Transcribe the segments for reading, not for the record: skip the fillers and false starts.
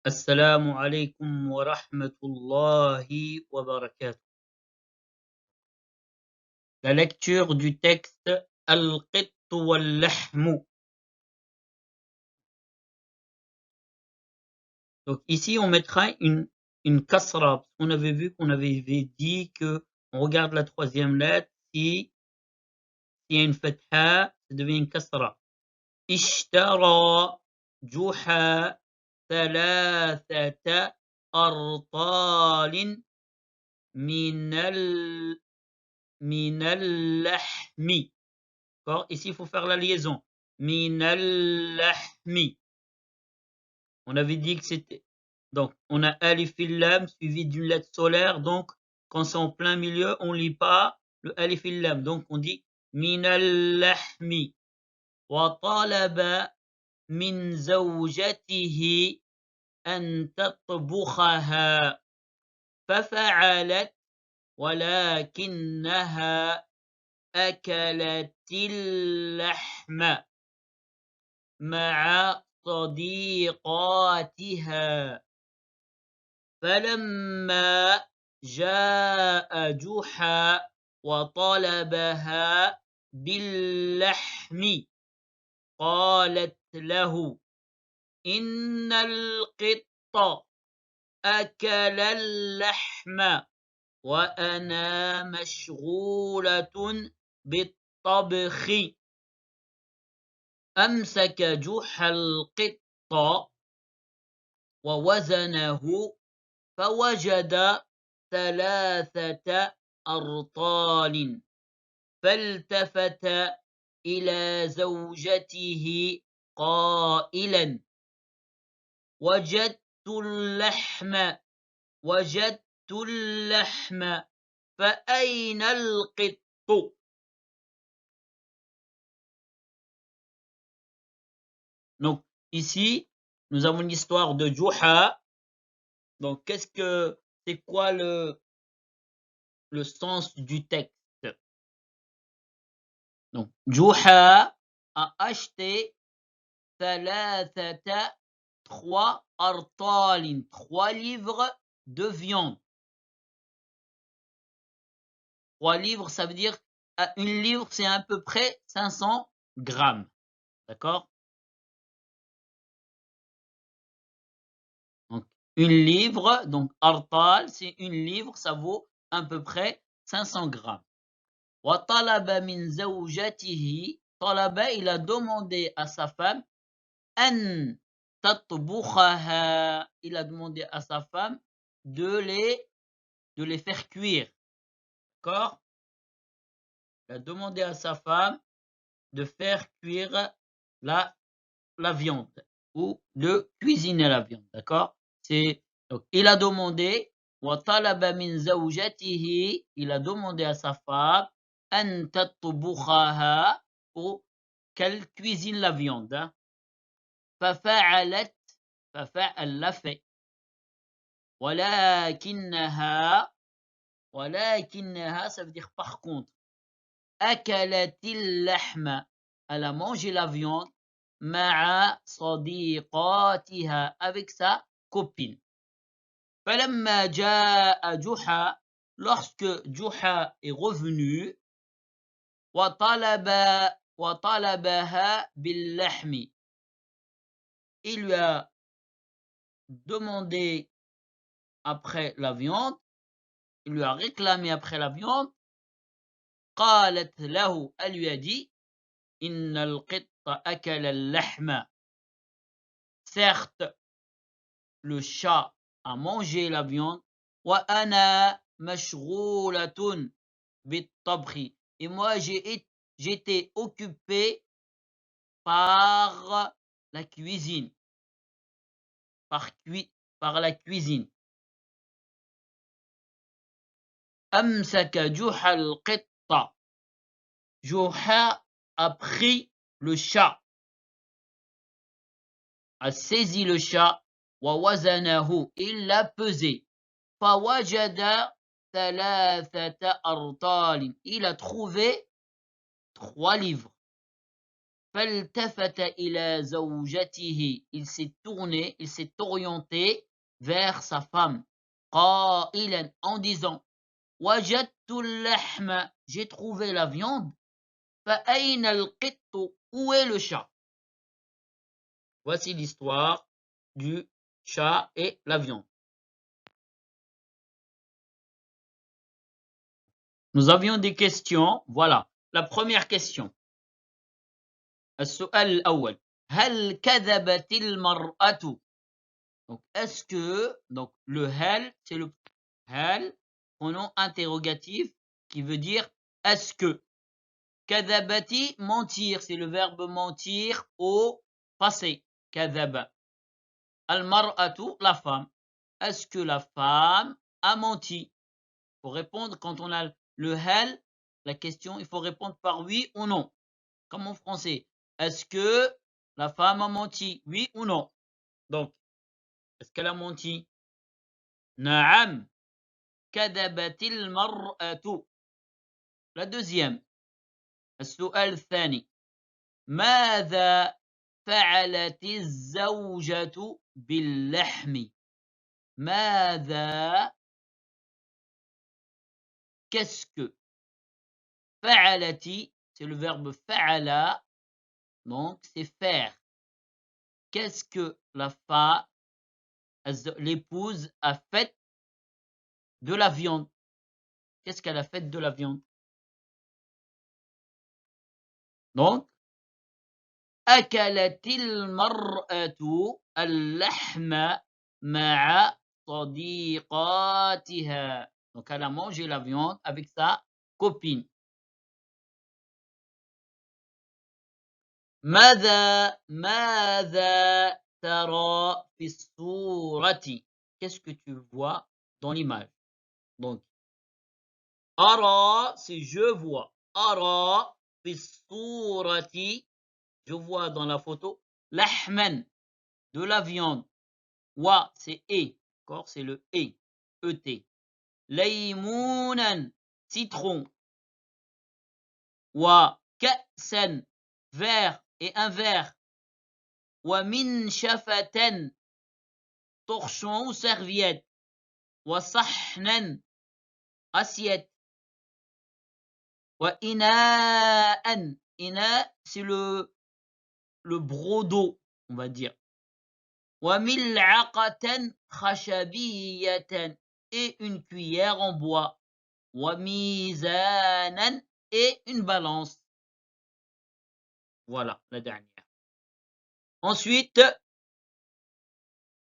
السلام عليكم ورحمة الله وبركاته. La lecture du texte القط واللحم. Donc ici on mettra une kasra. On avait vu qu'on avait dit que on regarde la troisième lettre, si il y a une fatha, ça devient une kasra. اشترى جحا ثلاثة أرطال من اللحم. Ici, il faut faire la liaison. Min al-lahmi. On avait dit que c'était. Donc, on a alif lam suivi d'une lettre solaire. Donc, quand c'est en plein milieu, on ne lit pas le alif lam. Donc, on dit min al-lahmi. Wa talaba min zawjatihi an tatbukhaha. ففعلت ولكنها أكلت اللحم مع صديقاتها. فلما جاء جحا وطلبها باللحم قالت له إن القط أكل اللحم وأنا مشغولة بالطبخ. أمسك جحا القط ووزنه فوجد 3 أرطال. فالتفت إلى زوجته قائلا وجدت اللحم فأين القط. Donc ici nous avons l'histoire de Juha. Donc c'est quoi le sens du texte? Donc Juha a acheté 3 artalin, 3 livres de viande. 3 livres, ça veut dire une livre, c'est à peu près 500 grammes. D'accord? Donc une livre, donc artal, c'est une livre, ça vaut à peu près 500 grammes. Wa talaba min zawjatihi, talaba, il a demandé à sa femme an tatbukhaha, il a demandé à sa femme de les faire cuire. D'accord? Il a demandé à sa femme de faire cuire la viande ou de cuisiner la viande. D'accord? Donc il a demandé wa talaba min zawjatihi, il a demandé à sa femme an tatbukhaha, pour qu'elle cuisine la viande. Hein? ففعلت, elle l'a fait. ولكنها, ça veut dire par contre. أكلت اللحم, elle a mangé la viande. مع صديقاتها, avec sa copine. فلما جاء جحا, lorsque Juha est revenu, وطلبها باللحم, il lui a demandé après la viande, il lui a réclamé après la viande. قالت له, elle lui a dit إن القط أكل اللحم. Certes, le chat a mangé la viande. وأنا مشغولة بالطبخ. Et moi j'étais occupé par la cuisine. Par la cuisine. أمسك جحا القط. Juha a pris le chat, a saisi le chat. ووزنه, il l'a pesé. فوجد 3 أرطال, il a trouvé 3 livres. فالتفت إلى زوجته. Il s'est tourné, il s'est orienté vers sa femme. قائلا, en disant, وجدت اللحم. J'ai trouvé la viande. فأين القط? Où est le chat? Voici l'histoire du chat et la viande. Nous avions des questions. Voilà. La première question. السؤال الأول. هل كذبت المرأة? Donc, est-ce que, donc, le hal, c'est le hal, pronom interrogatif, qui veut dire est-ce que. Kadhabati, mentir, c'est le verbe mentir au passé. Kadhaba. Al-mar'atu, la femme. Est-ce que la femme a menti? Il faut répondre quand on a le hal, la question, il faut répondre par oui ou non. Comme en français. Est-ce que la femme a menti? Oui ou non? Donc, est-ce qu'elle a menti? Na'am. كذبت المرأة. La deuxième. السؤال الثاني. ماذا فعلت الزوجة باللحم؟ ماذا qu'est-ce que فعلت, c'est le verbe فعل, donc c'est faire. Qu'est-ce que la femme, l'épouse, a fait de la viande? Qu'est-ce qu'elle a fait de la viande? Donc, أكلت المرأة اللحم مع صديقاتها. Donc, elle a mangé la viande avec sa copine. ماذا ترى في الصورة? Qu'est-ce que tu vois dans l'image? Donc, أرى, c'est je vois. أرى في الصورة, je vois dans la photo. لحما, de la viande. Wa, c'est et, d'accord, c'est le et, et. Laymunan, citron. Wa ka'san, verre et un verre. Wa minshafatan, torchon ou serviette. Wa sahnan, assiette. Wa ina'an, ina, c'est le broc d'eau, on va dire. Wa mil'aqatan khashabiyatan, et une cuillère en bois. Wa mizanan, et une balance. Voilà, la dernière. Ensuite,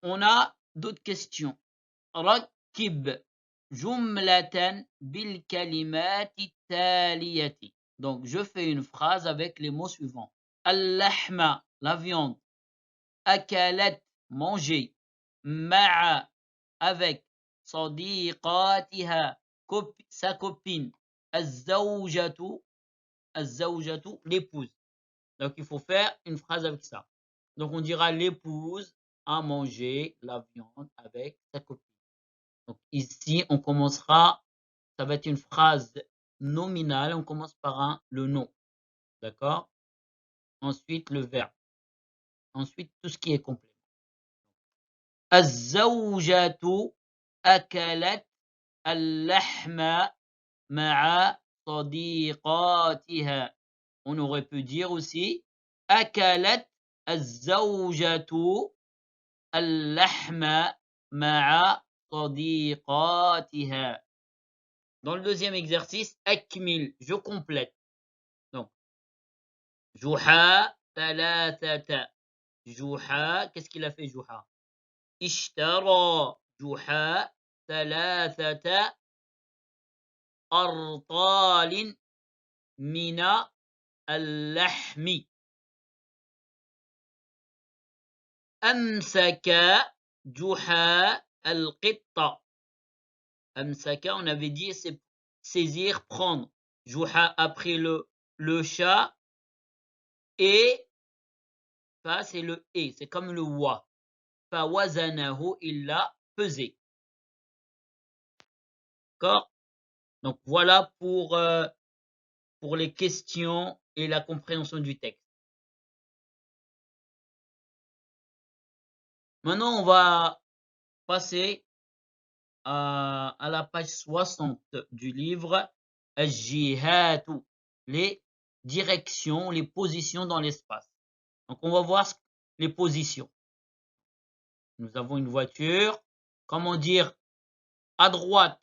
on a d'autres questions. ركب جملة بالكلمات التالية. Donc, je fais une phrase avec les mots suivants. اللحم, la viande. أكلت, manger. مع, avec. صديقاتها, sa copine. الزوجة, l'épouse. Donc, il faut faire une phrase avec ça. Donc, on dira l'épouse a mangé la viande avec sa copine. Donc, ici, on commencera, ça va être une phrase nominale. On commence par le nom. D'accord? Ensuite, le verbe. Ensuite, tout ce qui est complément. الزوجة أكلت اللحم مع صديقاتها. On aurait pu dire aussi أكلت الزوجة اللحم مع صديقاتها. Dans le deuxième exercice, أكمل, je complète. Donc, جحا ثلاثة. جحا, qu'est-ce qu'il a fait جحا? اشترى جحا ثلاثة أرطال من اللحم. أمسك جحا القط. أمسك, on avait dit c'est saisir, prendre. Juha a pris le chat, et ça c'est le et, c'est comme le wa. Fa wazanahu, il l'a pesé. D'accord? Donc voilà pour les questions et la compréhension du texte. Maintenant, on va passer à la page 60 du livre Al-Jihatu, les directions, les positions dans l'espace. Donc, on va voir les positions. Nous avons une voiture. Comment dire à droite?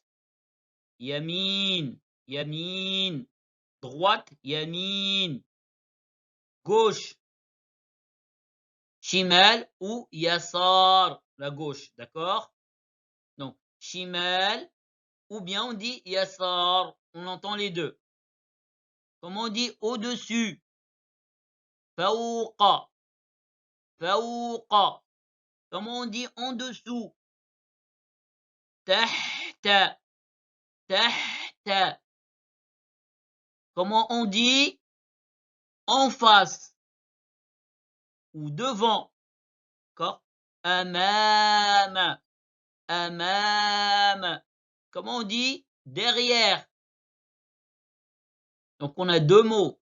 Yamin, yamin. Droite, yamin. Gauche, shimal ou yasar, la gauche, d'accord? Donc, shimal ou bien on dit yasar, on entend les deux. Comment on dit au-dessus? Fawqa, fawqa. Comment on dit en dessous? Tahta, tahta. Comment on dit en face ou devant? D'accord? Amam, amam. Comment on dit derrière? Donc on a deux mots.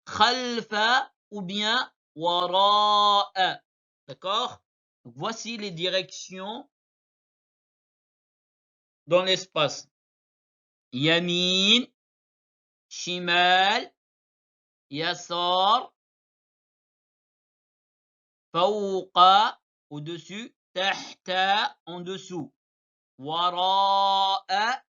Khalfa ou bien wara'a. D'accord? Donc voici les directions dans l'espace. Yamin, shimal, yasar, fawqa, au-dessus, tahta, en dessous, wara'a,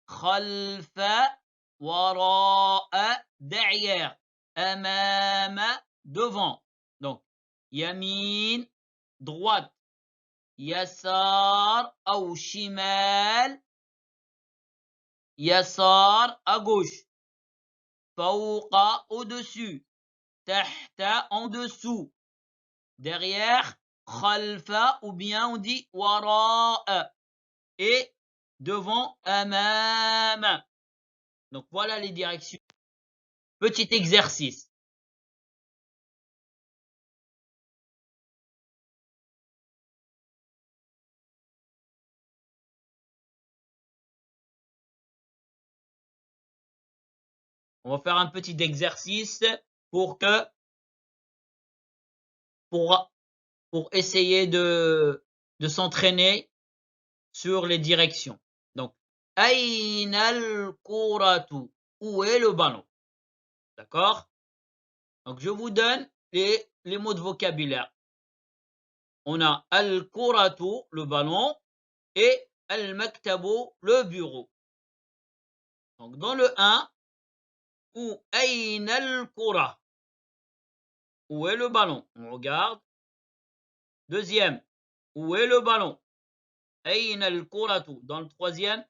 khalfa, wara'a, derrière, amama, devant. Donc, yamin, droite, yasar ou shimal, yasar, à gauche, fawqa, au-dessus, tahta, en dessous, derrière, khalfa, ou bien on dit wara'a, et devant, amama. Donc voilà les directions. Petit exercice. On va faire un petit exercice pour que pour essayer de s'entraîner sur les directions. Donc, Aïna al-kuratu, où est le ballon? D'accord? Donc, je vous donne les mots de vocabulaire. On a al-kuratu, le ballon, et al-maktabu, le bureau. Donc, dans le 1, où Aïna al-kura? Où est le ballon? On regarde. Deuxième, où est le ballon? Aïna al-kuratu. Dans le troisième,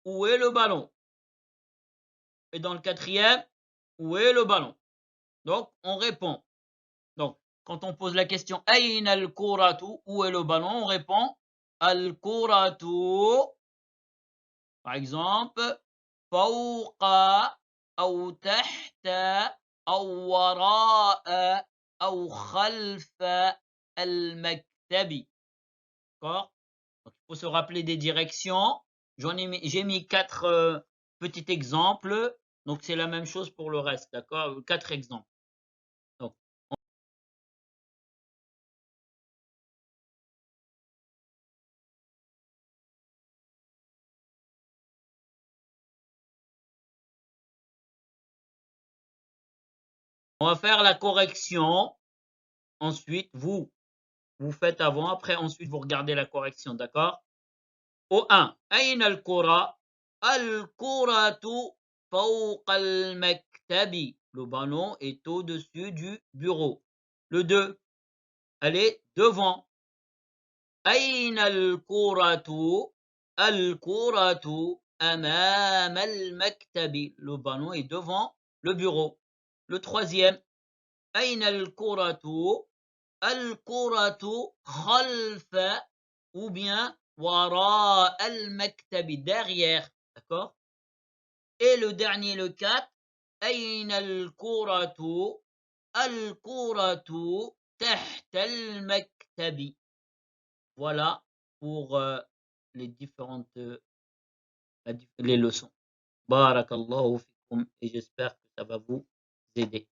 où est le ballon? Et dans le quatrième, où est le ballon? Donc, on répond. Donc, quand on pose la question Aïna al-kuratu, où est le ballon? On répond al-kuratu. Par exemple, fawqa, ou tahta, ou wara'a, ou khalfa al-maktabi. D'accord? Donc, il faut se rappeler des directions. J'ai mis 4 petits exemples. Donc, c'est la même chose pour le reste. D'accord? 4 exemples. Donc, on va faire la correction. Ensuite, vous faites avant. Après, ensuite, vous regardez la correction. D'accord? Au 1. أين الكرة? الكرة فوق المكتب. Le ballon est au-dessus du bureau. Le 2. Elle est devant. أين الكرة؟ الكرة أمام المكتب. Le ballon est devant le bureau. Le troisième. أين الكرة؟ الكرة خلف ou bien وراء المكتب, derrière. D'accord? Et le dernier, le 4. أين الكرة؟ الكرة تحت المكتب. Voilà pour les différentes les leçons. Barakallahu fikum, et j'espère que ça va vous aider.